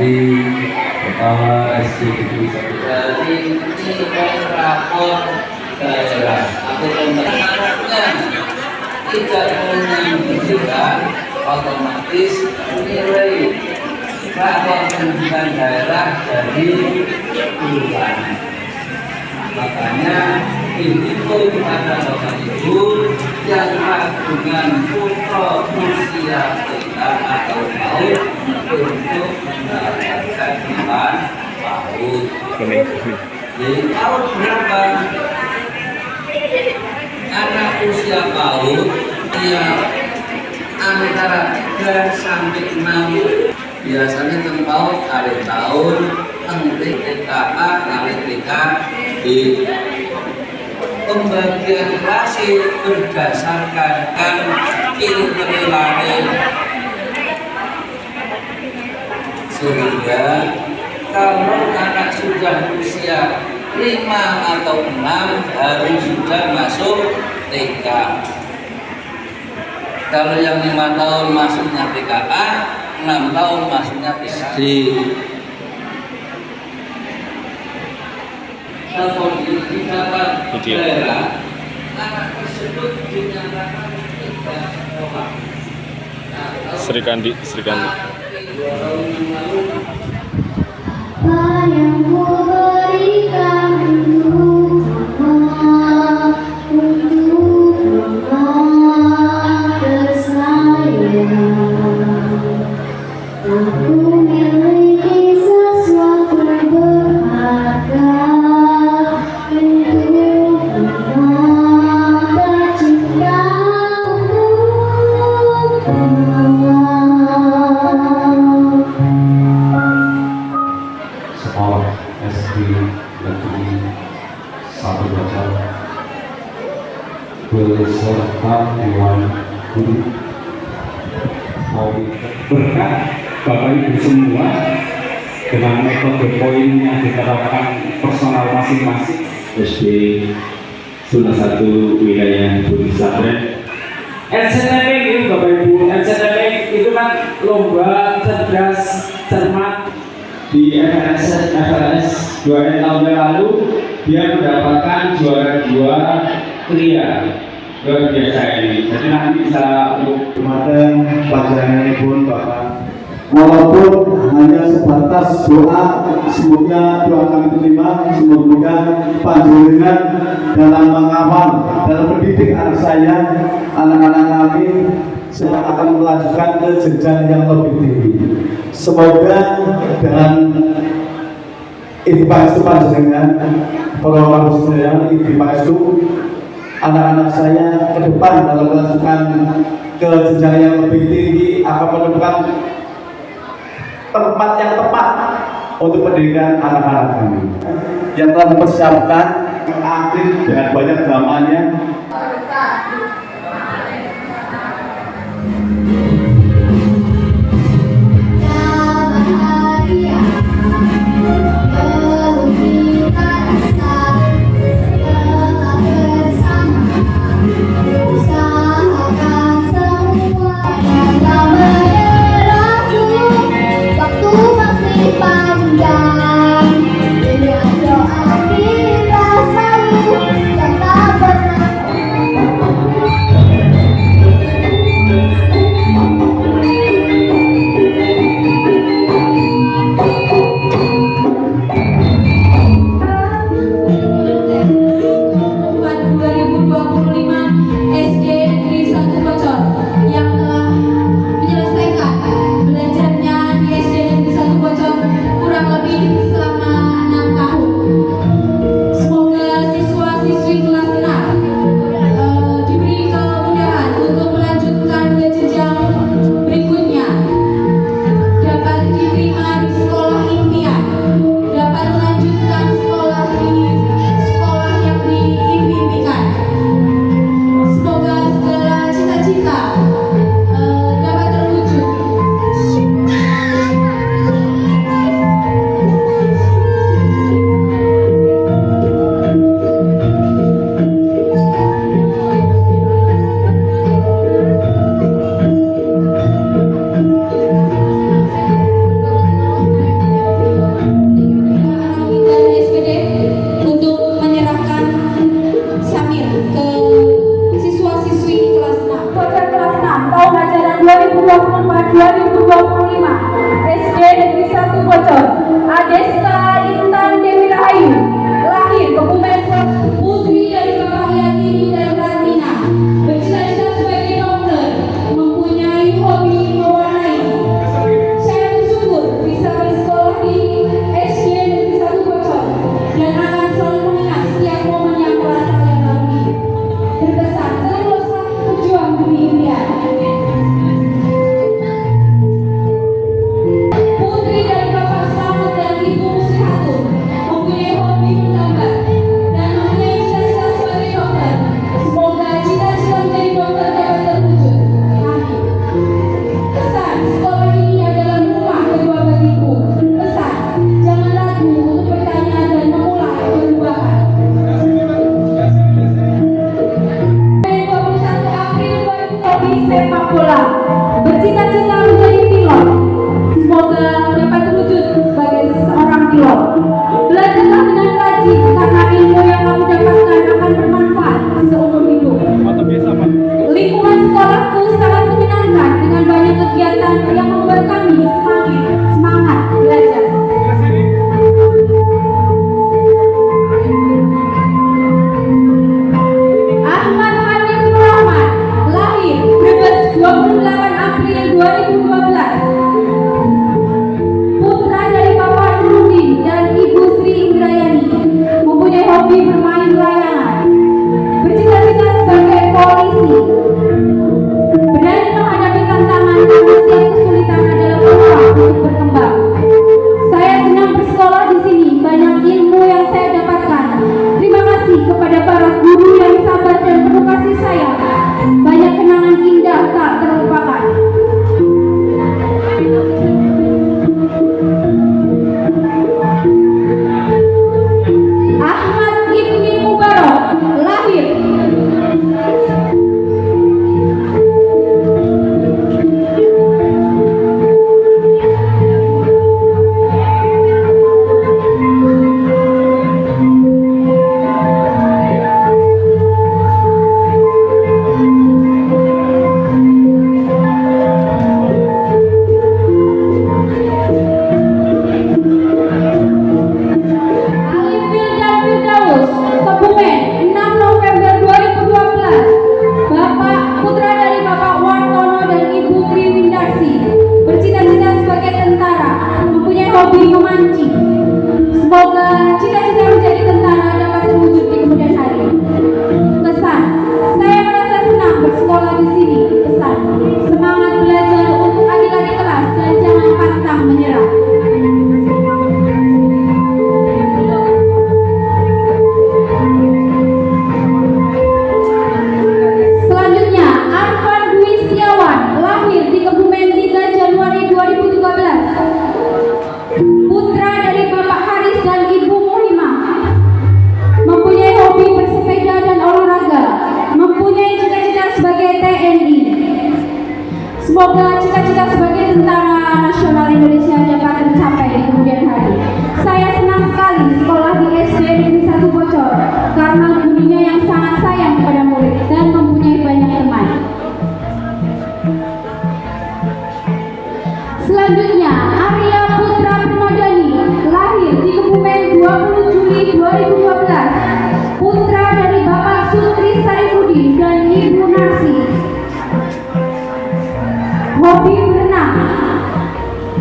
Adi, Kepala SDGD dari nilai rapor daerah atau pembangunannya tidak menunjukkan otomatis nilai rapor pendidikan daerah dari kelurahan. Makanya itu pada Bapak Ibu yang dengan putra usia TK atau PAUD untuk mendapatkan iman PAUD. Jadi PAUD berapa? Anak usia PAUD yang antara 3 sampai 6 biasanya PAUD akhir tahun TKA kali TKB. Pembagian klasik berdasarkan penilaian, sehingga kalau anak sudah usia 5 atau 6 harus sudah masuk TK. Kalau yang 5 tahun masuknya TKA, 6 tahun masuknya TKD. Namun di dalam daerah anak tersebut dinyatakan tidak sekolah. Sri Kandi. Yang ku berikan untuk mama tersayang, aku miliki sesuatu berharga. Sekolah SD Negeri 1 Bajar beserta Dewan Guru berkat Bapak Ibu semua dengan metode poin yang diterapkan personal masing-masing. SD zona 1 wilayah Budi Satren. NCTP itu Bapak Ibu, NCTP itu kan lomba cerdas cermat. Di FLS 2 tahun yang lalu dia mendapatkan juara 2 pria. Luar biasa ini. Jadi nanti bisa untuk Kemarin pelajaran pun Bapak, walaupun hanya sebatas doa, semoga doa kami terima, semoga panjenengan dalam mengawal, dalam mendidik anak saya, anak-anak kami akan melanjutkan ke jenjang yang lebih tinggi. Semoga dengan ikhtiar panjenengan, para saudara, ikhtiar anak-anak saya ke depan dalam melanjutkan ke jenjang yang lebih tinggi akan menemukan tempat yang tepat untuk pendidikan anak-anak kami yang telah mempersiapkan aktif dengan banyak dramanya.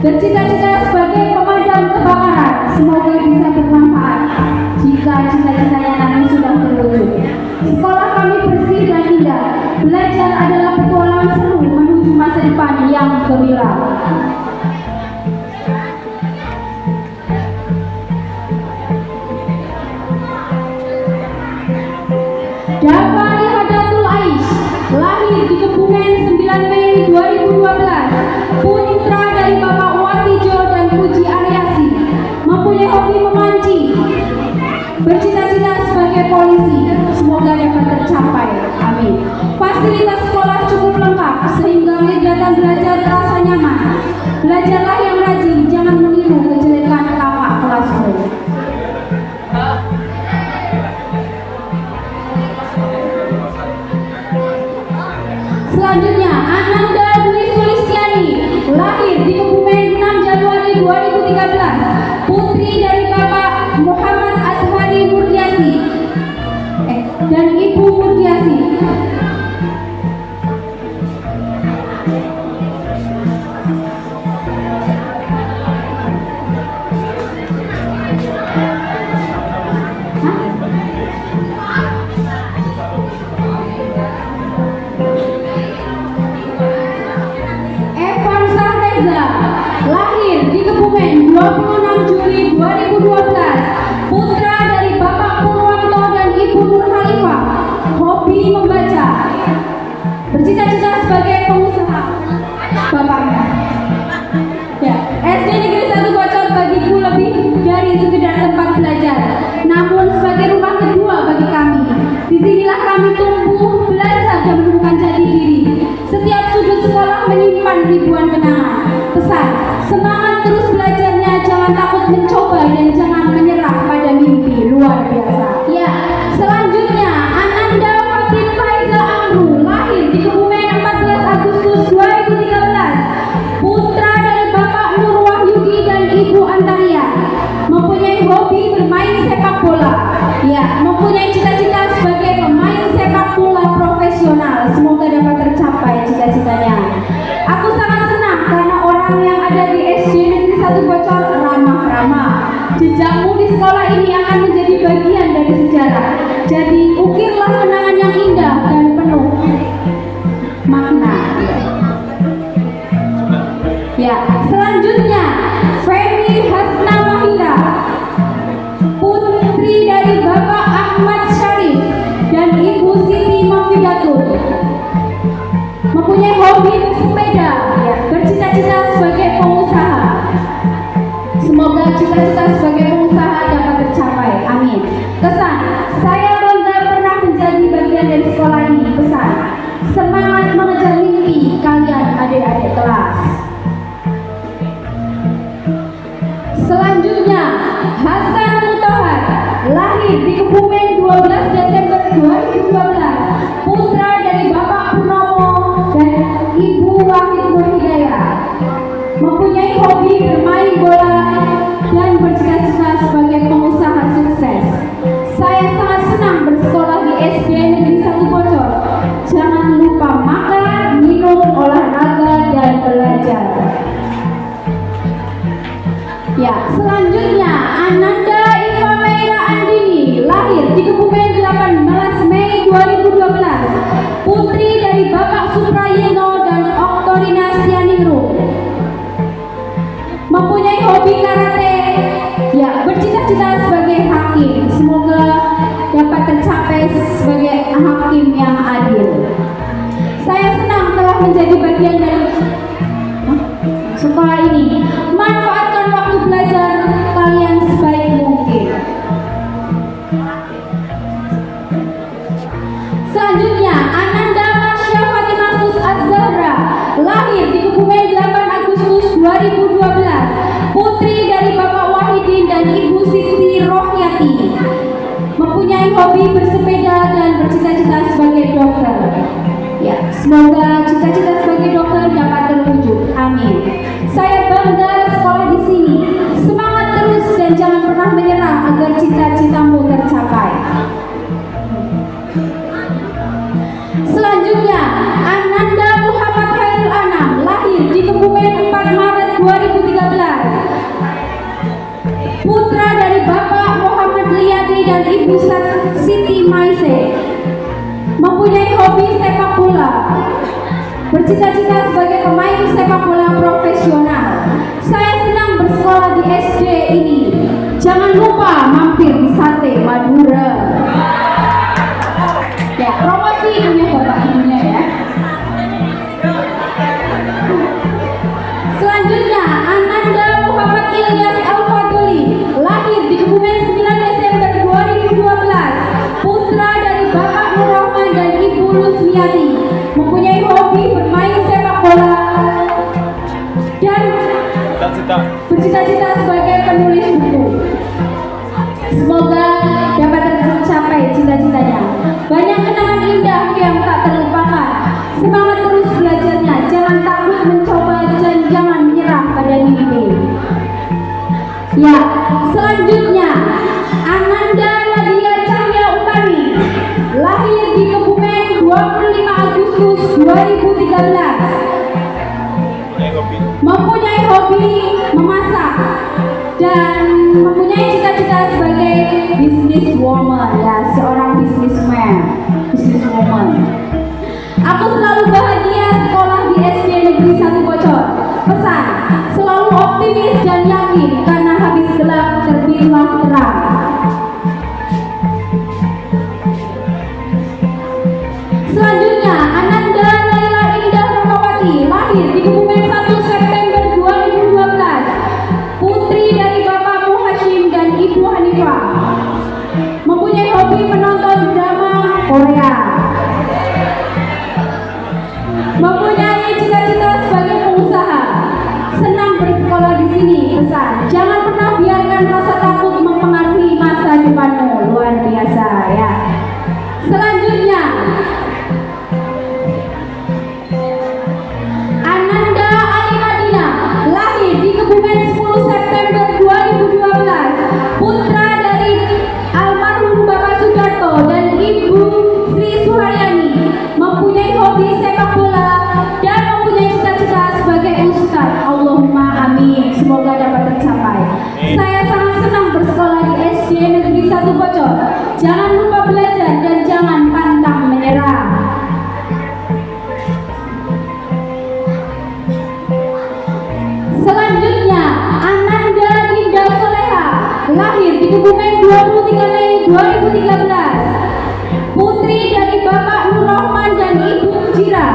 Bercita-cita sebagai pemadam kebakaran, semoga bisa bermanfaat jika cita-citanya nanti sudah terwujud. Sekolah kami bersih dan indah. Belajar adalah petualangan seru menuju masa depan yang gemilang. Dafari Hadatul Aish, lahir di Kebumen 9 Mei 2012, putra dari Bapak Watijo dan Puji Aryasi, mempunyai hobi memancing, bercita-cita sebagai polisi, semoga dapat tercapai, amin. Fasilitas sekolah cukup lengkap sehingga kegiatan belajar terasa nyaman. Belajarlah yang rajin, jangan meniru kejelekan kakak kelasmu. Selanjutnya, Ananda Dwi Sulistiani, lahir di Kebumen 6 Januari 2013, putri dari Bapak Muhammad Azhari Murdiasi dan Ibu Murdiasi. Evan Sahreza, lahir di Kebumen 26 Juli 2012, putra dari Bapak Purwanto dan Ibu Nur Khalifah, hobi membaca, bercita-cita sebagai pengusaha. Bapaknya, ya, SD Negeri 1 Bocor bagiku lebih dari sekedar tempat belajar, namun sebagai rumah kedua bagi kami. Disinilah kami tumbuh, belajar dan menemukan jati diri. Setiap sudut sekolah menyimpan ribuan kenangan. Pesan, semangat terus belajarnya, jangan takut mencoba dan jangan menyerah pada mimpi luar biasa. Ya, selanjutnya Ananda Fatin Faiza Amru, lahir di Kebumen 14 Agustus 2013, putra dari Bapak Nur Wahyudi dan Ibu Antaria, mempunyai hobi bermain sepak bola. Ya, mempunyai cita-cita sebagai pemain sepak bola profesional. Semoga dapat tercapai cita-citanya. Aku sangat senang karena orang yang ada di SD Negeri 1 Bocor ramah-ramah. Jejakmu di sekolah ini akan menjadi bagian dari sejarah. Jadi ukirlah kenangan yang indah dan penuh makna. Ya, selanjutnya Femi Hasna Mahira, putri dari Bapak Ahmad Syarif dan Ibu Siti Mafidatul, mempunyai hobi bersepeda, ya, bercita-cita sebagai pengusaha. Semoga cita-cita sebagai pengusaha dapat tercapai, amin. Kesan, saya bangga pernah menjadi bagian dari sekolah ini. Pesan, semangat mengejar mimpi kalian adik-adik kelas. Selanjutnya, Hasan Mutohar, lahir di Kebumen 12 Desember 2012, putra dari Bapak Purnomo dan Ibu Wahid Nur Hidayah, mempunyai hobi bermain bola dan bercita-cita sebagai pengusaha sukses. Saya sangat senang bersekolah di SD Negeri 1 Bocor. Jangan lupa makan, minum, olahraga, dan belajar. Ya, selanjutnya Ananda Iva Meira Andini, lahir di Kebumen 18 Mei 2012, putri dari Bapak Suprayeno dan Oktorina Sianingrum, mempunyai hobi karate. Ya, bercita-cita sebagai hakim. Semoga dapat tercapai sebagai hakim yang adil. Saya senang telah menjadi bagian dari sekolah ini. Manfaatkan waktu belajar kalian sebaik mungkin. Selanjutnya, Ananda Masya Fatimatus Az-Zahra, lahir di Kebumen 8 Agustus 2012, putri dari Bapak Wahidin dan Ibu Siti Rohyati, mempunyai hobi bersepeda dan bercita-cita sebagai dokter. Ya, semoga cita-cita sebagai dokter dapat terwujud. Amin. Saya bangga sekolah di sini. Semangat terus dan jangan pernah menyerah agar cita-citamu tercapai. Selanjutnya, Ananda Muhammad Khairul Anam, lahir di Kebumen 4 Maret 2013, Suryani dan Ibu Siti Maise. Mempunyai hobi sepak bola. Bercita-cita sebagai pemain sepak bola profesional. Saya senang bersekolah di SD ini. Jangan lupa mampir di Sate Madura. Ya, promosi punya bapak ibunya ya. Selanjutnya, Ananda Muhammad Ilyas Al-Fadli, lahir di Kebumen 9 Desember 2012, putra dari Bapak Nur Rahman dan Ibu Lusmiati, mempunyai hobi bermain sepak bola dan bercita-cita sebagai penulis buku. Semoga dapat tercapai cita-citanya. Banyak kenangan indah yang tak terlupakan. Semangat terus belajarnya, jangan takut mencoba dan jangan menyerah pada mimpi. Ya, selanjutnya Ananda Nadia Cahya Utami, lahir di Kebumen 25 Agustus 2013. Mempunyai hobi memasak dan mempunyai cita-cita sebagai businesswoman, ya, seorang businesswoman. Aku selalu bahagia sekolah di SD Negeri 1 Bocor. Pesan, selalu optimis dan yakin karena habis gelap terbitlah terang. Selanjutnya, Ananda Naila Indah Rahmawati, lahir di Kebumen 1 September 2012, putri dari Bapak Muhashim dan Ibu Hanifah. Mempunyai hobi menonton drama Korea. Mempunyai cita-cita sebagai pengusaha. Senang bersekolah di sini. Pesan, jangan pernah biarkan rasa takut mempengaruhi masa depanmu. Luar biasa ya. Selanjutnya, Ananda Ali Madina, lahir di Kebumen 10 September 2012, putra dari almarhum Bapak Sudarto dan Ibu Sri Suharyani. Mempunyai hobi sepak bola dan mempunyai cita-cita sebagai ustadz. Allahumma amin, semoga dapat tercapai. Saya sangat senang bersekolah di SD Negeri 1 Bocor. Jangan lupa belajar dan jangan pantang menyerah. Selanjutnya, Ananda Dinda Soleha, lahir di Kebumen 23 Mei 2013, putri dari Bapak Nur Rahman dan Ibu Jira.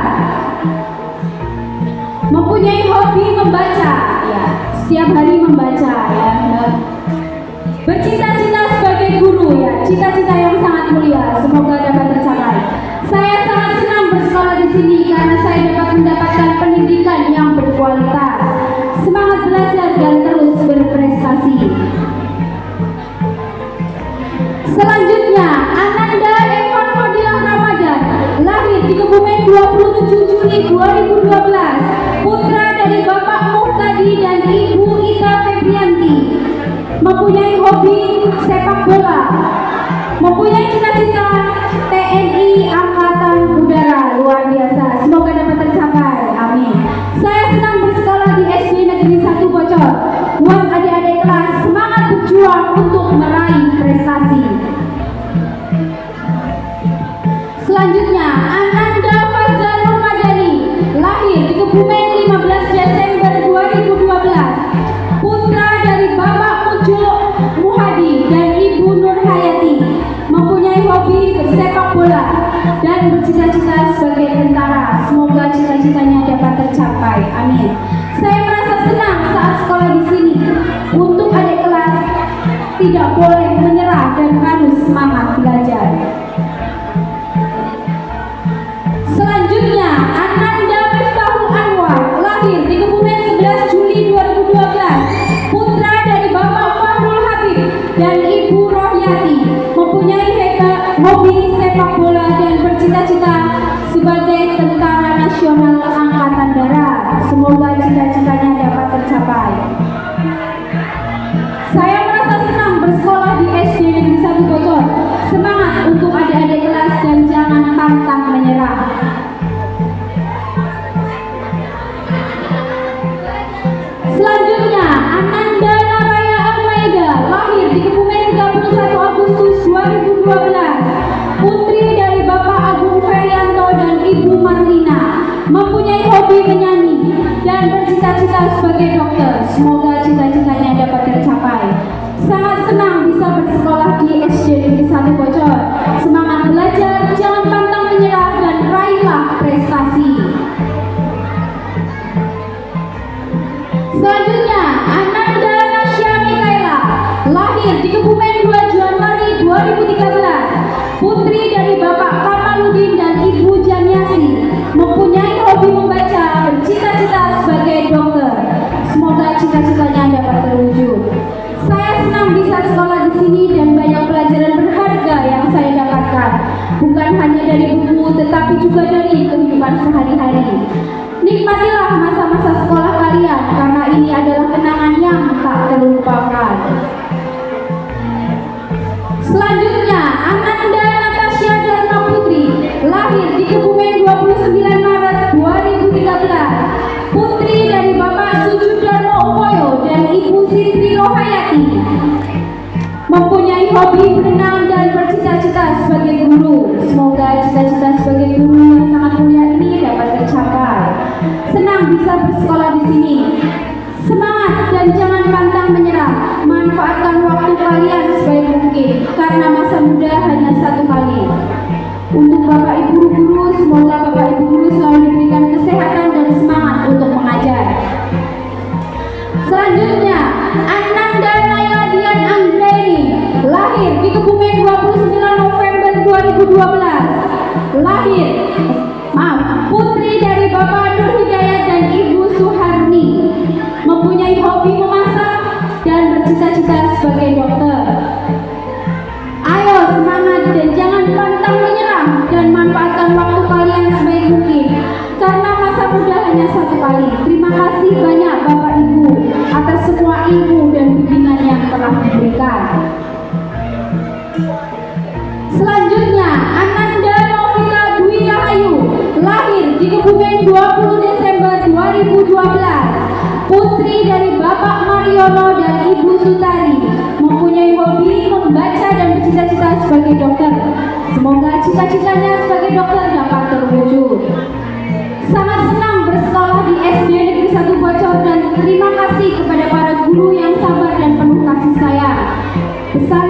Mempunyai hobi membaca, ya, setiap hari membaca ya. Bercita-cita sebagai guru, ya, cita-cita yang sangat mulia, semoga dapat tercapai. Saya sangat senang bersekolah di sini karena saya dapat mendapatkan pendidikan yang berkualitas. Semangat belajar dan terus berprestasi. Selanjutnya, Ananda Evan Fadilah Ramadan, lahir di Kebumen 27 Juli 2012, putra dari Bapak Muhtadi dan Ibu Ika Febrianti. Mempunyai hobi sepak bola. Mempunyai cita-cita TNI Angkatan Udara. Luar biasa, semoga dapat tercapai, amin. Saya senang bersekolah di SD Negeri 1 Bocor. Buat adik-adik kelas, semangat berjuang untuk meraih prestasi. Selanjutnya, Ananda Fazal Ramadhani, lahir di Kebumen 15 Desember 2012, putra dari Bapak Mujo Muhadi dan Ibu Nur Hayati. Mempunyai hobi bersepak bola dan bercita-cita sebagai tentara. Semoga cita-citanya dapat tercapai, amin. Saya merasa senang saat sekolah di sini. Untuk adik kelas, tidak boleh menyerah dan harus semangat belajar. Selanjutnya, Ananda Miftahul Anwar, lahir di Kebumen 11 Juli 2012, putra dari Bapak Fahrul Habib dan Ibu Rohyati. Mempunyai hobi sepak bola dan bercita-cita sebagai tentara nasional Angkatan Darat. Semoga cita-citanya dapat tercapai. Saya merasa senang bersekolah di SD Negeri 1 Bocor. Semangat untuk adik-adik kelas dan jangan pantang menyerah. Selanjutnya, Ananda Naraya Almaida, lahir di Kebumen 31 Agustus semoga cita-citanya dapat tercapai. Sangat senang bisa bersekolah di SD Negeri 1 Bocor. Semangat belajar, jangan pantang menyerah, dan raihlah prestasi. Selanjutnya, Ananda Nasya Mikaela, lahir di Kebumen 2 Januari 2013, putri dari Bapak Kamaludin dan Ibu Jamiasi, mempunyai hobi membaca, bercita-cita sebagai dokter. Semoga cita-citanya dapat terwujud. Saya senang bisa sekolah di sini dan banyak pelajaran berharga yang saya dapatkan, bukan hanya dari buku tetapi juga dari kehidupan sehari-hari. Nikmatilah masa-masa sekolah kalian karena ini adalah kenangan yang tak terlupakan. Selanjutnya, Ananda Natasha Dharma Putri, lahir di Kebumen 29 Maret 2013, putri dari Bapak Sujud Darmo Upoyo dan Ibu Sitri Rohayati, mempunyai hobi berenang dan bercita-cita sebagai guru. Semoga cita-cita sebagai guru yang sangat mulia ini dapat tercapai. Senang bisa bersekolah di sini. Semangat dan jangan pantang menyerah. Manfaatkan waktu kalian sebaik mungkin karena masa muda hanya satu kali. Untuk Bapak Ibu guru, semoga Bapak Ibu guru selalu diberikan kesehatan dan semangat untuk mengajar. Selanjutnya, Ananda Naila Dian Anggreni, lahir di Kebumen 29 November 2012, putri dari Bapak Nur Hidayat dan Ibu Suharni, mempunyai hobi memasak dan bercita-cita sebagai dokter. Ayo semangat dan jangan pantang menyerah dan manfaatkan waktu kalian sebaik mungkin karena masa muda hanya satu kali. Terima kasih banyak Bapak Ibu atas semua ilmu dan bimbingan yang telah diberikan. Selanjutnya, Ananda Novita Dwi Rahayu, lahir di Kebumen 20 Desember 2012, putri dari Bapak Mariono dan Ibu Sutari, mempunyai hobi membaca dan bercita-cita sebagai dokter. Semoga cita-citanya sebagai dokter dapat terwujud. Sangat senang bersekolah di SD Negeri 1 Bocor dan terima kasih kepada para guru yang sabar dan penuh kasih sayang. Pesan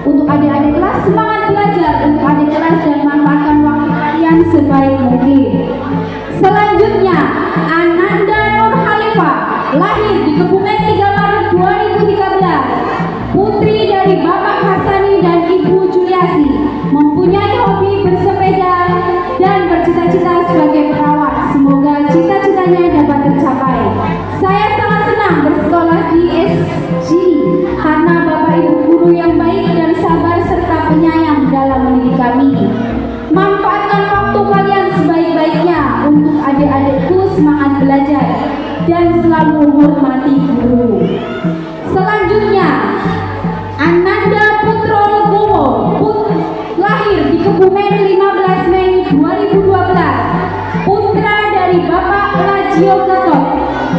untuk adik-adik kelas, semangat belajar untuk adik kelas dan manfaatkan waktu kalian sebaik mungkin. Selanjutnya, Ananda Nur Halifah, lahir di Kebumen 3 Maret 2013, putri dari Bapak Hasani dan Ibu Juliasi, mempunyai hobi bersepeda dan bercita-cita sebagai perawat. Semoga cita-citanya dapat tercapai. Saya sangat senang bersekolah di sini karena Bapak Ibu guru yang baik dan sabar serta penyayang dalam mendidik kami. Manfaatkan waktu kalian sebaik-baiknya untuk adik-adikku semangat belajar dan selalu hormati guru. Selanjutnya, Ananda Putro Legowo, lahir di Kebumen 15 Mei 2012, putra dari Bapak Lajio Gatot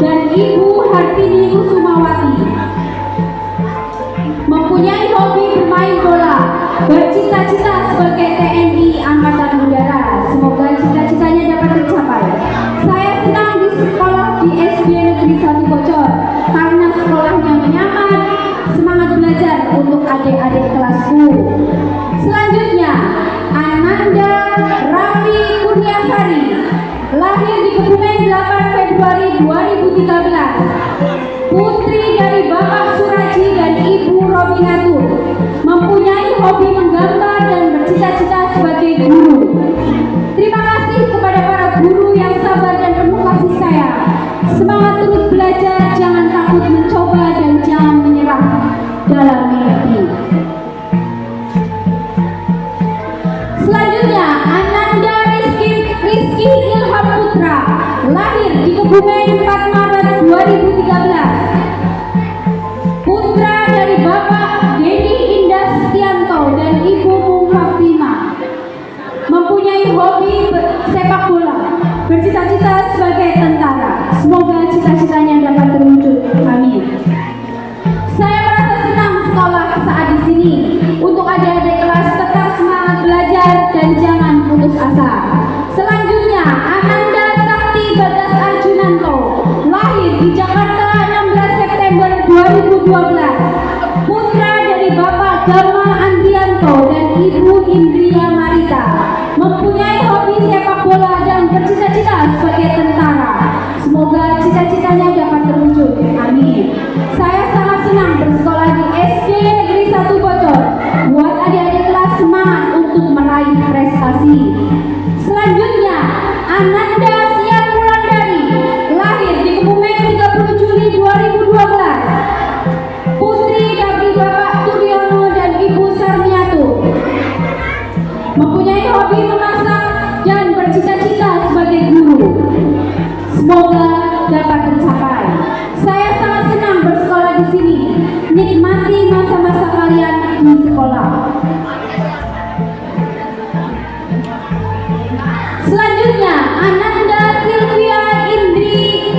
dan Ibu Hartini Kusumawati, mempunyai hobi bermain bola, bercita-cita sebagai TNI Angkatan Udara. Semoga cita-citanya dapat tercapai. Saya senang di sekolah di SD Negeri 1 Bocor karena sekolahnya nyaman, semangat belajar untuk adik-adik kelasku. Selanjutnya, Ananda Raffi Kurniasari, lahir di Kebumen 8 Februari 2013, putri dari Bapak Suraji dan Ibu Robinatur, mempunyai hobi menggambar dan bercita-cita sebagai guru. Terima kasih kepada para guru yang sabar dan penuh kasih sayang. Semangat terus belajar, jangan takut mencoba dan jangan menyerah dalam mimpi. Selanjutnya, Ananda Rizky Ilham Putra, lahir di Kebumen 4 Maret 2013, putra dari Bapak Denny Indah Setianto dan Ibu Mufafima, mempunyai hobi sepak bola, bercita-cita sebagai tentara. Semoga cita-citanya dapat terwujud. Amin. Saya merasa senang sekolah saat di sini. Untuk adik-adik kelas tetap semangat belajar dan jangan putus asa. Selanjutnya, Ananda Sakti Bagas Arjunanto, lahir di Jakarta 16 kasih. Selanjutnya, Ananda Sian Wulandari, lahir di Kebumen 30 Juli 2012. Putri dari Bapak Turyono dan Ibu Sarmiatu. Mempunyai hobi memasak dan bercita-cita sebagai guru. Semoga dapat tercapai. Saya sangat senang bersekolah di sini. Nikmati masa-masa kalian di sekolah. Selanjutnya, Ananda Sylvia Indri,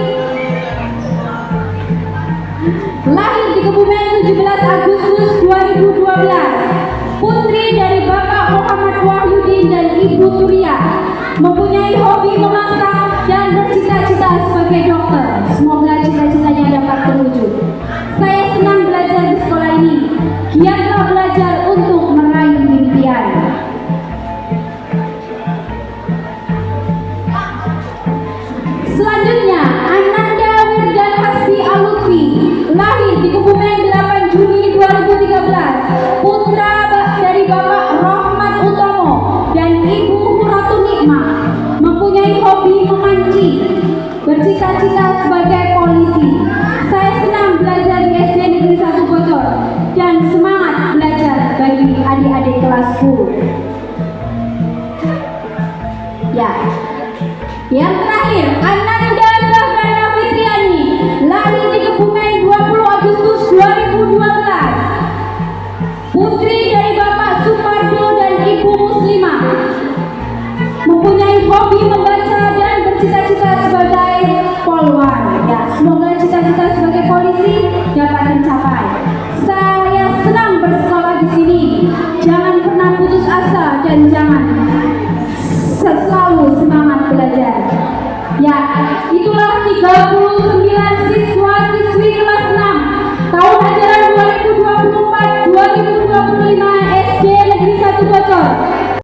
lahir di Kebumen 17 Agustus 2012. Putri dari Bapak Muhammad Wahyudin dan Ibu Turia. Mempunyai hobi memasak dan bercita-cita sebagai dokter. Semoga cita-citanya dapat terwujud. Saya senang belajar di sekolah ini. Giatlah belajar untuk meraih impian. Selanjutnya, Ananda Wirdan Hasti Alutfi, lahir di Kebumen 8 Juni 2013. Putra dari Bapak Rohmat Utomo dan Ibu Huratul Nikmah. Mempunyai hobi memancing, bercita-cita sebagai polisi. Saya senang belajar di SD Negeri 1 Bogor dan semangat belajar bagi adik-adik kelas 10. Ya. Yang terakhir, Ananda Sahrana Fitriani, lahir di Kebumen 20 Agustus 2012. Putri dari Bapak Supardo dan Ibu Muslimah.